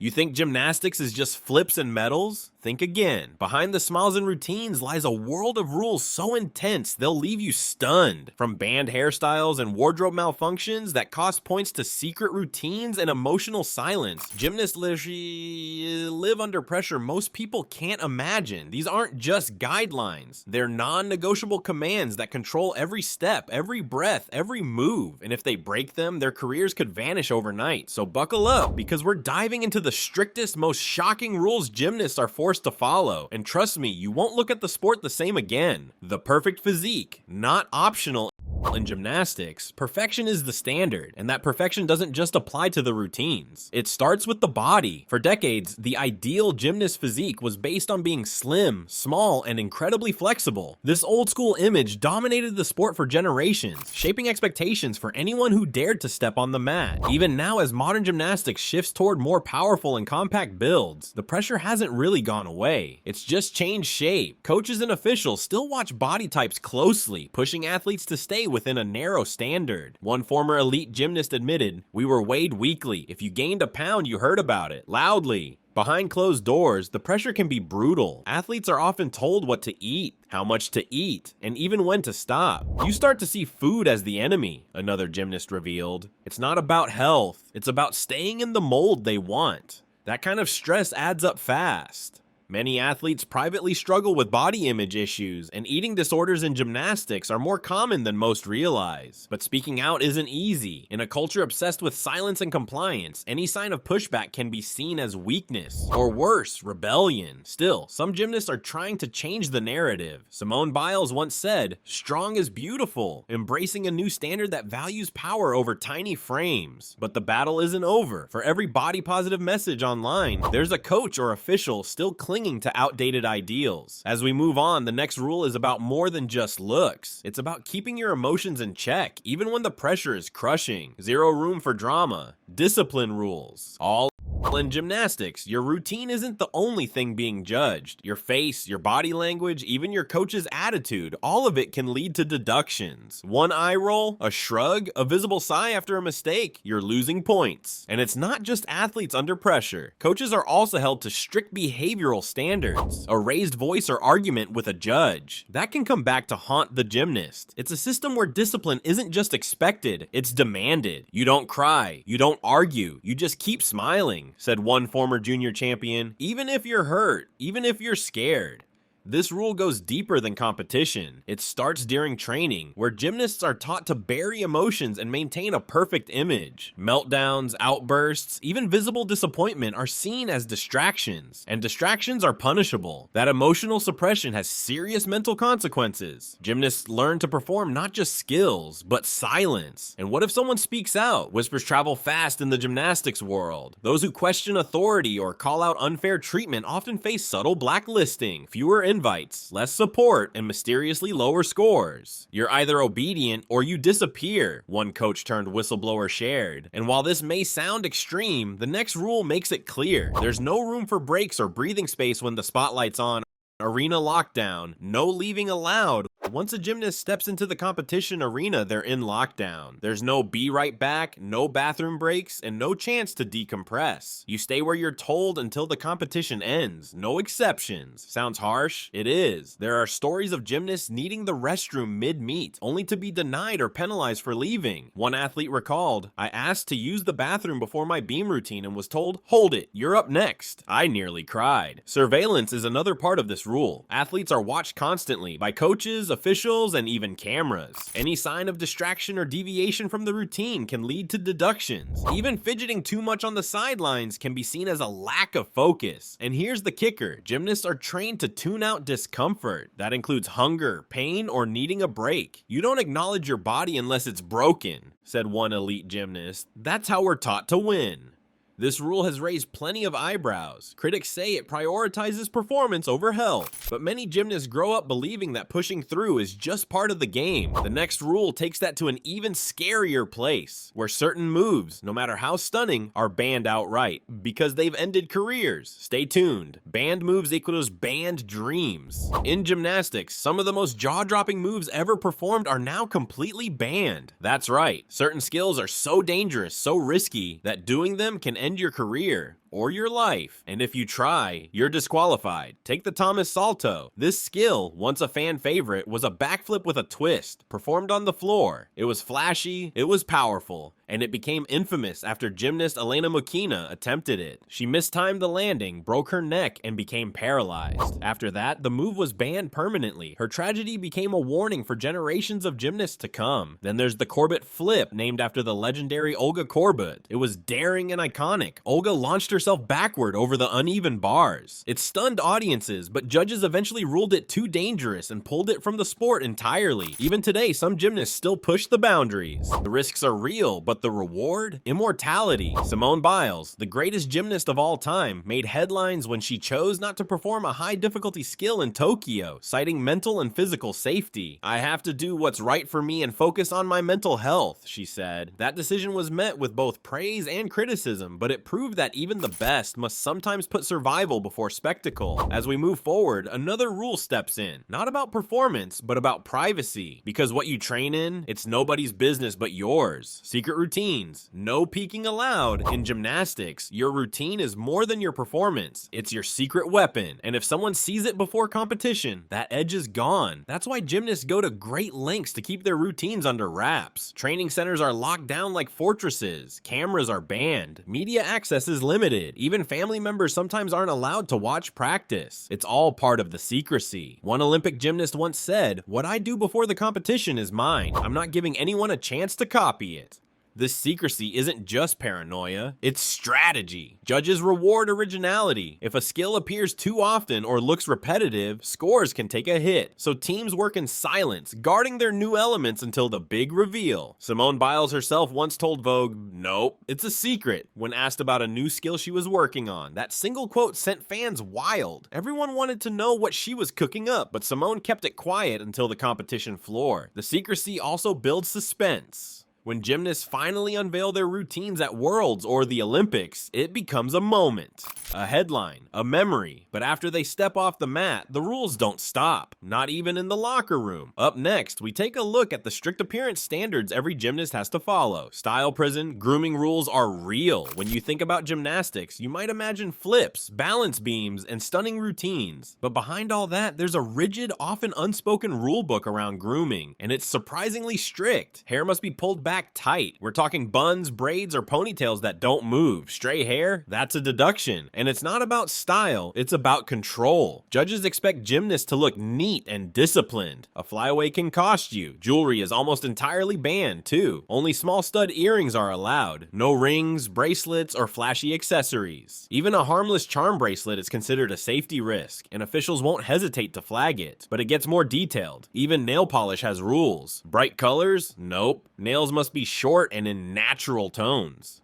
You think gymnastics is just flips and medals? Think again. Behind the smiles and routines lies a world of rules so intense they'll leave you stunned. From banned hairstyles and wardrobe malfunctions that cost points to secret routines and emotional silence, gymnasts live under pressure most people can't imagine. These aren't just guidelines. They're non-negotiable commands that control every step, every breath, every move. And if they break them, their careers could vanish overnight. So buckle up, because we're diving into the strictest, most shocking rules gymnasts are forced to follow. And trust me, you won't look at the sport the same again. The perfect physique, not optional in gymnastics. Perfection is the standard, and that perfection doesn't just apply to the routines. It starts with the body. For decades, the ideal gymnast physique was based on being slim, small, and incredibly flexible. This old school image dominated the sport for generations, shaping expectations for anyone who dared to step on the mat. Even now, as modern gymnastics shifts toward more powerful and compact builds, the pressure hasn't really gone away. It's just changed shape. Coaches and officials still watch body types closely, pushing athletes to stay within a narrow standard. One former elite gymnast admitted, "We were weighed weekly. If you gained a pound, you heard about it, loudly." Behind closed doors, the pressure can be brutal. Athletes are often told what to eat, how much to eat, and even when to stop. You start to see food as the enemy, another gymnast revealed. It's not about health, it's about staying in the mold they want. That kind of stress adds up fast. Many athletes privately struggle with body image issues, and eating disorders in gymnastics are more common than most realize. But speaking out isn't easy. In a culture obsessed with silence and compliance, any sign of pushback can be seen as weakness, or worse, rebellion. Still, some gymnasts are trying to change the narrative. Simone Biles once said, "Strong is beautiful," embracing a new standard that values power over tiny frames. But the battle isn't over. For every body-positive message online, there's a coach or official still clinging to outdated ideals. As we move on, the next rule is about more than just looks. It's about keeping your emotions in check, even when the pressure is crushing. Zero room for drama. Discipline rules. All in gymnastics, your routine isn't the only thing being judged. Your face, your body language, even your coach's attitude, all of it can lead to deductions. One eye roll, a shrug, a visible sigh after a mistake, you're losing points. And it's not just athletes under pressure. Coaches are also held to strict behavioral standards. A raised voice or argument with a judge, that can come back to haunt the gymnast. It's a system where discipline isn't just expected, it's demanded. You don't cry, you don't argue, you just keep smiling, said one former junior champion. Even if you're hurt, even if you're scared. This rule goes deeper than competition. It starts during training, where gymnasts are taught to bury emotions and maintain a perfect image. Meltdowns, outbursts, even visible disappointment are seen as distractions, and distractions are punishable. That emotional suppression has serious mental consequences. Gymnasts learn to perform not just skills, but silence. And what if someone speaks out? Whispers travel fast in the gymnastics world. Those who question authority or call out unfair treatment often face subtle blacklisting, fewer invites, less support, and mysteriously lower scores. You're either obedient or you disappear, one coach turned whistleblower shared. And while this may sound extreme, the next rule makes it clear. There's no room for breaks or breathing space when the spotlight's on. Arena lockdown, no leaving allowed. Once a gymnast steps into the competition arena, they're in lockdown. There's no be right back, no bathroom breaks, and no chance to decompress. You stay where you're told until the competition ends. No exceptions. Sounds harsh? It is. There are stories of gymnasts needing the restroom mid-meet, only to be denied or penalized for leaving. One athlete recalled, "I asked to use the bathroom before my beam routine and was told, 'Hold it, you're up next.' I nearly cried." Surveillance is another part of this rule. Athletes are watched constantly by coaches, officials, and even cameras. Any sign of distraction or deviation from the routine can lead to deductions. Even fidgeting too much on the sidelines can be seen as a lack of focus. And here's the kicker. Gymnasts are trained to tune out discomfort. That includes hunger, pain, or needing a break. You don't acknowledge your body unless it's broken, said one elite gymnast. That's how we're taught to win. This rule has raised plenty of eyebrows. Critics say it prioritizes performance over health, but many gymnasts grow up believing that pushing through is just part of the game. The next rule takes that to an even scarier place, where certain moves, no matter how stunning, are banned outright because they've ended careers. Stay tuned. Banned moves equals banned dreams. In gymnastics, some of the most jaw-dropping moves ever performed are now completely banned. That's right. Certain skills are so dangerous, so risky, that doing them can end your career. or your life. And if you try, you're disqualified. Take the Thomas Salto. This skill, once a fan favorite, was a backflip with a twist, performed on the floor. It was flashy, it was powerful, and it became infamous after gymnast Elena Mukina attempted it. She mistimed the landing, broke her neck, and became paralyzed. After that, the move was banned permanently. Her tragedy became a warning for generations of gymnasts to come. Then there's the Corbett flip, named after the legendary Olga Korbut. It was daring and iconic. Olga launched herself backward over the uneven bars. It stunned audiences, but judges eventually ruled it too dangerous and pulled it from the sport entirely. Even today, some gymnasts still push the boundaries. The risks are real, but the reward? Immortality. Simone Biles, the greatest gymnast of all time, made headlines when she chose not to perform a high-difficulty skill in Tokyo, citing mental and physical safety. "I have to do what's right for me and focus on my mental health," she said. That decision was met with both praise and criticism, but it proved that even the best must sometimes put survival before spectacle. As we move forward, another rule steps in. Not about performance, but about privacy. Because what you train in, it's nobody's business but yours. Secret routines. No peeking allowed. In gymnastics, your routine is more than your performance. It's your secret weapon. And if someone sees it before competition, that edge is gone. That's why gymnasts go to great lengths to keep their routines under wraps. Training centers are locked down like fortresses. Cameras are banned. Media access is limited. Even family members sometimes aren't allowed to watch practice. It's all part of the secrecy. One Olympic gymnast once said, "What I do before the competition is mine. I'm not giving anyone a chance to copy it." This secrecy isn't just paranoia, it's strategy. Judges reward originality. If a skill appears too often or looks repetitive, scores can take a hit. So teams work in silence, guarding their new elements until the big reveal. Simone Biles herself once told Vogue, "Nope, it's a secret," when asked about a new skill she was working on. That single quote sent fans wild. Everyone wanted to know what she was cooking up, but Simone kept it quiet until the competition floor. The secrecy also builds suspense. When gymnasts finally unveil their routines at Worlds or the Olympics, it becomes a moment, a headline, a memory. But after they step off the mat, the rules don't stop, not even in the locker room. Up next, we take a look at the strict appearance standards every gymnast has to follow. Style prison, grooming rules are real. When you think about gymnastics, you might imagine flips, balance beams, and stunning routines. But behind all that, there's a rigid, often unspoken rule book around grooming, and it's surprisingly strict. Hair must be pulled back tight. We're talking buns, braids, or ponytails that don't move. Stray hair? That's a deduction. And it's not about style, it's about control. Judges expect gymnasts to look neat and disciplined. A flyaway can cost you. Jewelry is almost entirely banned, too. Only small stud earrings are allowed. No rings, bracelets, or flashy accessories. Even a harmless charm bracelet is considered a safety risk, and officials won't hesitate to flag it. But it gets more detailed. Even nail polish has rules. Bright colors? Nope. Nails must be short and in natural tones.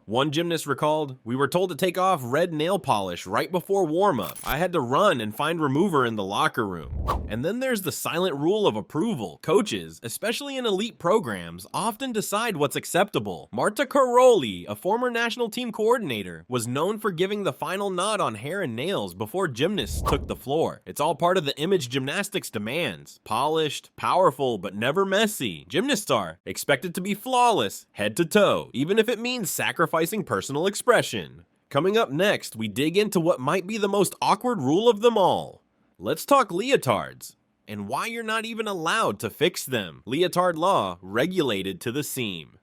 One gymnast recalled, "We were told to take off red nail polish right before warm-up. I had to run and find remover in the locker room." And then there's the silent rule of approval. Coaches, especially in elite programs, often decide what's acceptable. Marta Caroli, a former national team coordinator, was known for giving the final nod on hair and nails before gymnasts took the floor. It's all part of the image gymnastics demands. Polished, powerful, but never messy. Gymnasts are expected to be flawless, head to toe, even if it means sacrificing personal expression. Coming up next, we dig into what might be the most awkward rule of them all. Let's talk leotards, and why you're not even allowed to fix them. Leotard law regulated to the seam.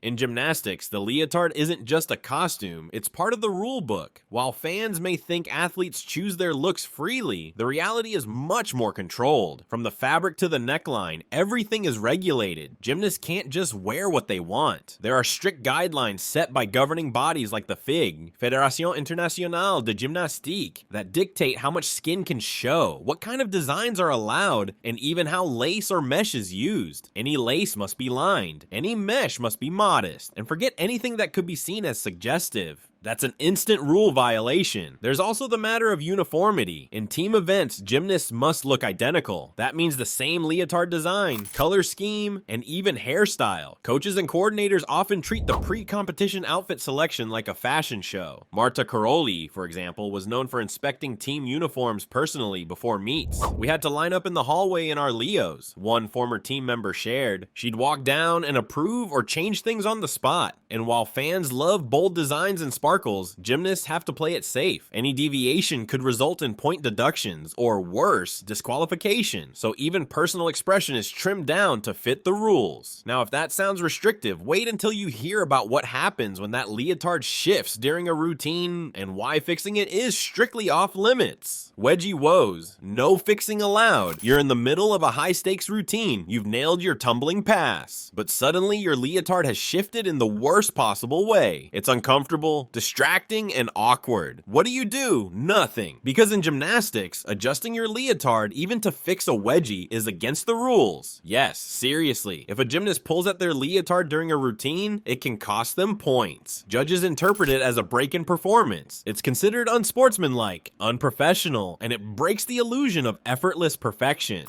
In gymnastics, the leotard isn't just a costume, it's part of the rule book. While fans may think athletes choose their looks freely, the reality is much more controlled. From the fabric to the neckline, everything is regulated. Gymnasts can't just wear what they want. There are strict guidelines set by governing bodies like the FIG, Fédération Internationale de Gymnastique, that dictate how much skin can show, what kind of designs are allowed, and even how lace or mesh is used. Any lace must be lined, any mesh must be modest, and forget anything that could be seen as suggestive. That's an instant rule violation. There's also the matter of uniformity. In team events, gymnasts must look identical. That means the same leotard design, color scheme, and even hairstyle. Coaches and coordinators often treat the pre-competition outfit selection like a fashion show. Marta Caroli, for example, was known for inspecting team uniforms personally before meets. We had to line up in the hallway in our Leos, one former team member shared. She'd walk down and approve or change things on the spot. And while fans love bold designs and sparkles, gymnasts have to play it safe. Any deviation could result in point deductions, or worse, disqualification. So even personal expression is trimmed down to fit the rules. Now, if that sounds restrictive, wait until you hear about what happens when that leotard shifts during a routine and why fixing it is strictly off limits. Wedgie woes, no fixing allowed. You're in the middle of a high-stakes routine. You've nailed your tumbling pass, but suddenly your leotard has shifted in the worst possible way. It's uncomfortable, distracting, and awkward. What do? Nothing. Because in gymnastics, adjusting your leotard even to fix a wedgie is against the rules. Yes, seriously. If a gymnast pulls at their leotard during a routine, it can cost them points. Judges interpret it as a break in performance. It's considered unsportsmanlike, unprofessional, and it breaks the illusion of effortless perfection.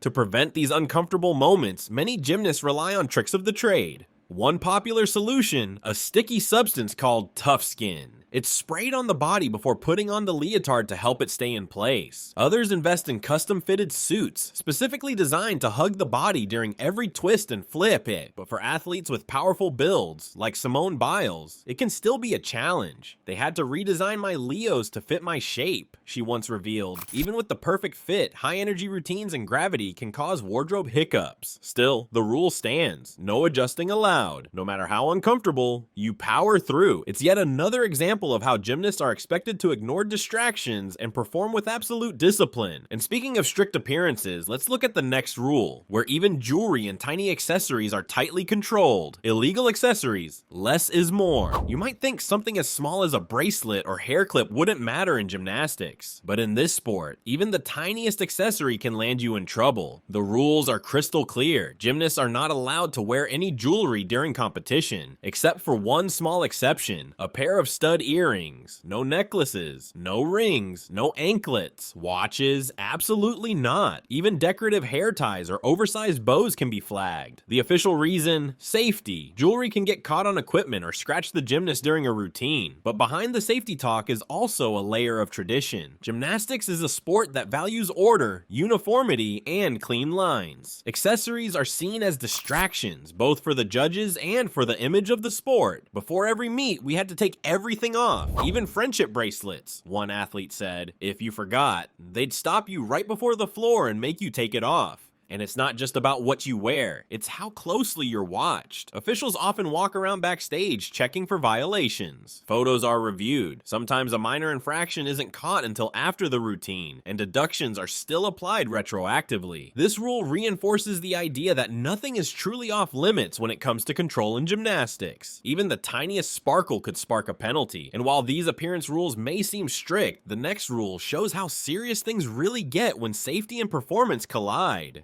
To prevent these uncomfortable moments, many gymnasts rely on tricks of the trade. One popular solution, a sticky substance called tough skin. It's sprayed on the body before putting on the leotard to help it stay in place. Others invest in custom-fitted suits, specifically designed to hug the body during every twist and flip it. But for athletes with powerful builds, like Simone Biles, it can still be a challenge. They had to redesign my Leos to fit my shape, she once revealed. Even with the perfect fit, high-energy routines and gravity can cause wardrobe hiccups. Still, the rule stands. No adjusting allowed. No matter how uncomfortable, you power through. It's yet another example of how gymnasts are expected to ignore distractions and perform with absolute discipline. And speaking of strict appearances, let's look at the next rule, where even jewelry and tiny accessories are tightly controlled. Illegal accessories, less is more. You might think something as small as a bracelet or hair clip wouldn't matter in gymnastics, but in this sport, even the tiniest accessory can land you in trouble. The rules are crystal clear. Gymnasts are not allowed to wear any jewelry during competition, except for one small exception, a pair of stud earrings, no necklaces, no rings, no anklets, watches, absolutely not. Even decorative hair ties or oversized bows can be flagged. The official reason? Safety. Jewelry can get caught on equipment or scratch the gymnast during a routine. But behind the safety talk is also a layer of tradition. Gymnastics is a sport that values order, uniformity, and clean lines. Accessories are seen as distractions, both for the judges and for the image of the sport. Before every meet, we had to take everything off, even friendship bracelets. One athlete said, if you forgot, they'd stop you right before the floor and make you take it off. And it's not just about what you wear, it's how closely you're watched. Officials often walk around backstage checking for violations. Photos are reviewed. Sometimes a minor infraction isn't caught until after the routine, and deductions are still applied retroactively. This rule reinforces the idea that nothing is truly off limits when it comes to control in gymnastics. Even the tiniest sparkle could spark a penalty. And while these appearance rules may seem strict, the next rule shows how serious things really get when safety and performance collide.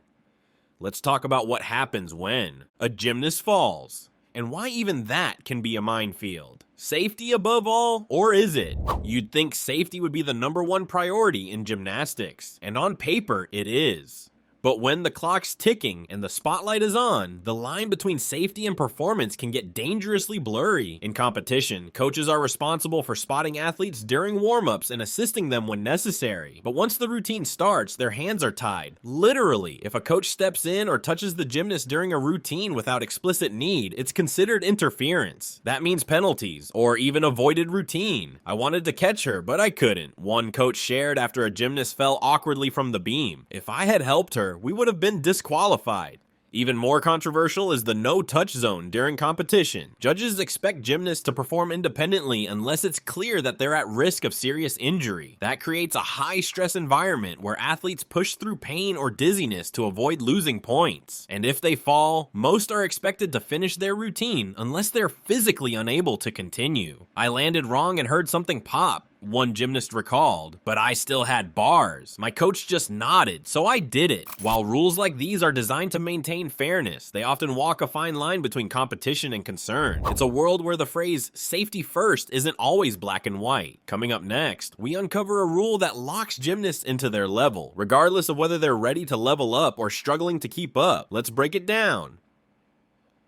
Let's talk about what happens when a gymnast falls, and why even that can be a minefield. Safety above all, or is it? You'd think safety would be the #1 priority in gymnastics, and on paper it is. But when the clock's ticking and the spotlight is on, the line between safety and performance can get dangerously blurry. In competition, coaches are responsible for spotting athletes during warm-ups and assisting them when necessary. But once the routine starts, their hands are tied. Literally, if a coach steps in or touches the gymnast during a routine without explicit need, it's considered interference. That means penalties, or even avoided routine. I wanted to catch her, but I couldn't, one coach shared after a gymnast fell awkwardly from the beam. If I had helped her, we would have been disqualified. Even more controversial is the no-touch zone during competition. Judges expect gymnasts to perform independently unless it's clear that they're at risk of serious injury. That creates a high-stress environment where athletes push through pain or dizziness to avoid losing points. And if they fall, most are expected to finish their routine unless they're physically unable to continue. I landed wrong and heard something pop. One gymnast recalled, but I still had bars. My coach just nodded, so I did it. While rules like these are designed to maintain fairness, they often walk a fine line between competition and concern. It's a world where the phrase safety first isn't always black and white. Coming up next, we uncover a rule that locks gymnasts into their level, regardless of whether they're ready to level up or struggling to keep up. Let's break it down.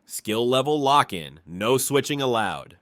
Skill level lock-in, no switching allowed.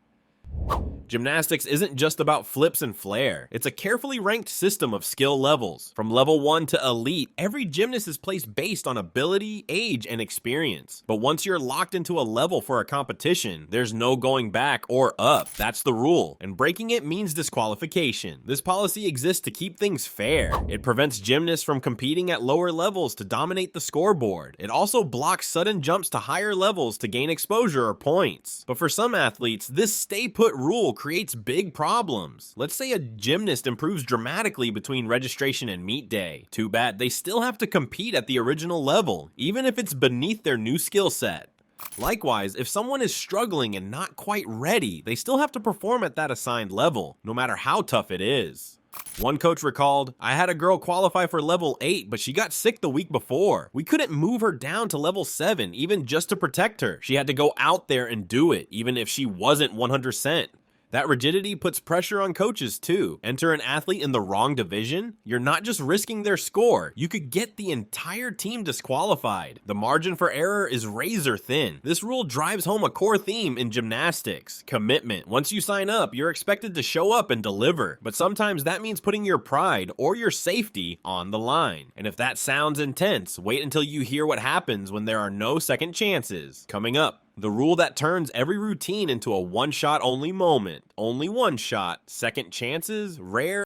Gymnastics isn't just about flips and flair. It's a carefully ranked system of skill levels. From level 1 to elite, every gymnast is placed based on ability, age, and experience. But once you're locked into a level for a competition, there's no going back or up. That's the rule. And breaking it means disqualification. This policy exists to keep things fair. It prevents gymnasts from competing at lower levels to dominate the scoreboard. It also blocks sudden jumps to higher levels to gain exposure or points. But for some athletes, this stay put rule creates big problems. Let's say a gymnast improves dramatically between registration and meet day. Too bad, they still have to compete at the original level, even if it's beneath their new skill set. Likewise, if someone is struggling and not quite ready, they still have to perform at that assigned level, no matter how tough it is. One coach recalled, I had a girl qualify for level 8, but she got sick the week before. We couldn't move her down to level 7, even just to protect her. She had to go out there and do it, even if she wasn't 100%. That rigidity puts pressure on coaches too. Enter an athlete in the wrong division? You're not just risking their score, you could get the entire team disqualified. The margin for error is razor thin. This rule drives home a core theme in gymnastics: commitment. Once you sign up, you're expected to show up and deliver. But sometimes that means putting your pride or your safety on the line. And if that sounds intense, wait until you hear what happens when there are no second chances. Coming up, the rule that turns every routine into a one-shot only moment. Only one shot. Second chances, rare.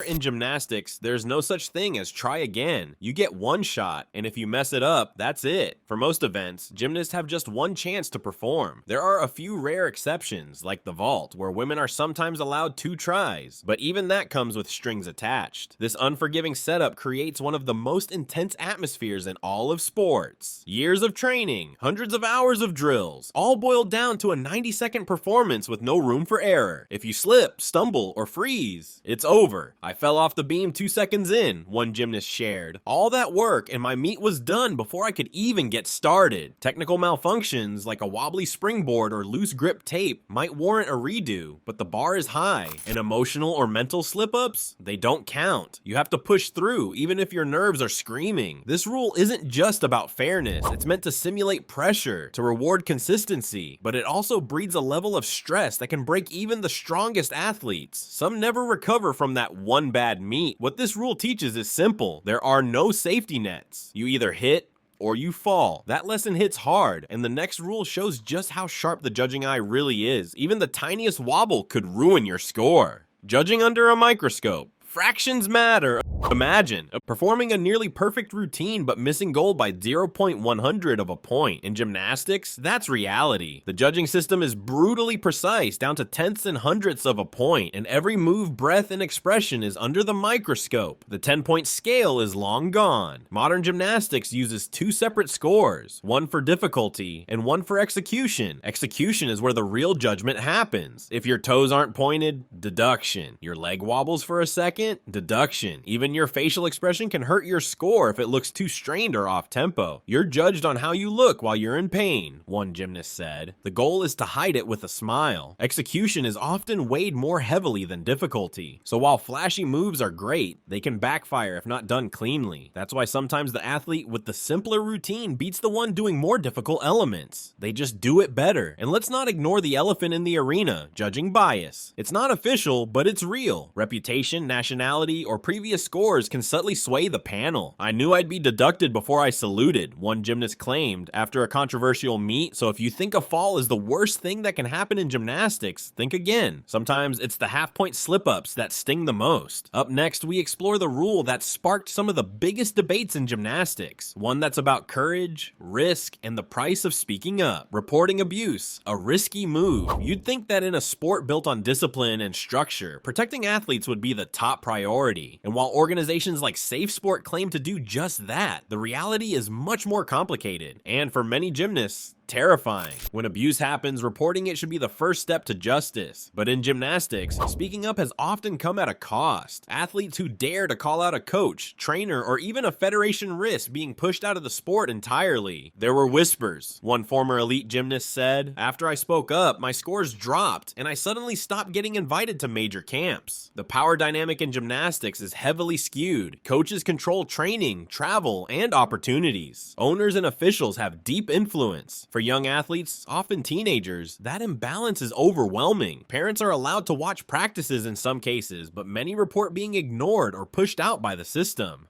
In gymnastics, there's no such thing as try again. You get one shot, and if you mess it up, that's it. For most events, gymnasts have just one chance to perform. There are a few rare exceptions, like the vault, where women are sometimes allowed 2 tries, but even that comes with strings attached. This unforgiving setup creates one of the most intense atmospheres in all of sports. Years of training, hundreds of hours of drills, all boiled down to a 90-second performance with no room for error. If you slip, stumble, or freeze, it's over. I fell off the beam 2 seconds in, one gymnast shared. All that work and my meet was done before I could even get started. Technical malfunctions like a wobbly springboard or loose grip tape might warrant a redo, but the bar is high. And emotional or mental slip-ups? They don't count. You have to push through even if your nerves are screaming. This rule isn't just about fairness. It's meant to simulate pressure, to reward consistency, but it also breeds a level of stress that can break even the strongest athletes. Some never recover from that one bad meet. What this rule teaches is simple. There are no safety nets. You either hit or you fall. That lesson hits hard, and the next rule shows just how sharp the judging eye really is. Even the tiniest wobble could ruin your score. Judging under a microscope. Fractions matter. Imagine performing a nearly perfect routine but missing gold by 0.100 of a point. In gymnastics, that's reality. The judging system is brutally precise, down to tenths and hundredths of a point, and every move, breath, and expression is under the microscope. The 10-point scale is long gone. Modern gymnastics uses 2 separate scores, one for difficulty and one for execution. Execution is where the real judgment happens. If your toes aren't pointed, deduction. Your leg wobbles for a second, deduction. Even your facial expression can hurt your score if it looks too strained or off tempo. You're judged on how you look while you're in pain, one gymnast said. The goal is to hide it with a smile. Execution is often weighed more heavily than difficulty. So while flashy moves are great, they can backfire if not done cleanly. That's why sometimes the athlete with the simpler routine beats the one doing more difficult elements. They just do it better. And let's not ignore the elephant in the arena, judging bias. It's not official, but it's real. Reputation, nationality, or previous scores can subtly sway the panel. I knew I'd be deducted before I saluted, one gymnast claimed after a controversial meet. So if you think a fall is the worst thing that can happen in gymnastics, think again. Sometimes it's the half-point slip-ups that sting the most. Up next, we explore the rule that sparked some of the biggest debates in gymnastics. One that's about courage, risk, and the price of speaking up. Reporting abuse, a risky move. You'd think that in a sport built on discipline and structure, protecting athletes would be the top priority. And while organizations like Safe Sport claim to do just that, the reality is much more complicated. And for many gymnasts, Terrifying. When abuse happens, reporting it should be the first step to justice. But in gymnastics, speaking up has often come at a cost. Athletes who dare to call out a coach, trainer, or even a federation risk being pushed out of the sport entirely. There were whispers. One former elite gymnast said, "After I spoke up, my scores dropped, and I suddenly stopped getting invited to major camps." The power dynamic in gymnastics is heavily skewed. Coaches control training, travel, and opportunities. Owners and officials have deep influence. For young athletes, often teenagers, that imbalance is overwhelming. Parents are allowed to watch practices in some cases, but many report being ignored or pushed out by the system.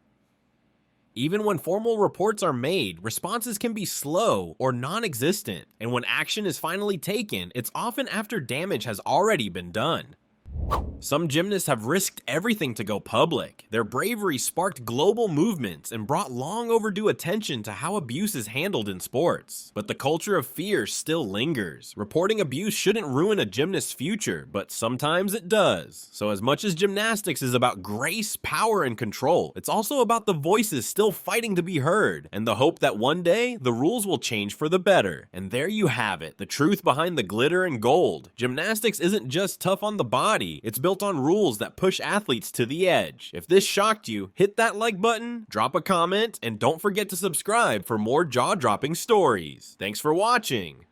Even when formal reports are made, responses can be slow or non-existent, and when action is finally taken, it's often after damage has already been done. Some gymnasts have risked everything to go public. Their bravery sparked global movements and brought long overdue attention to how abuse is handled in sports. But the culture of fear still lingers. Reporting abuse shouldn't ruin a gymnast's future, but sometimes it does. So as much as gymnastics is about grace, power, and control, it's also about the voices still fighting to be heard, and the hope that one day the rules will change for the better. And there you have it, the truth behind the glitter and gold. Gymnastics isn't just tough on the body, it's built on rules that push athletes to the edge. If this shocked you, hit that like button, drop a comment, and don't forget to subscribe for more jaw-dropping stories. Thanks for watching.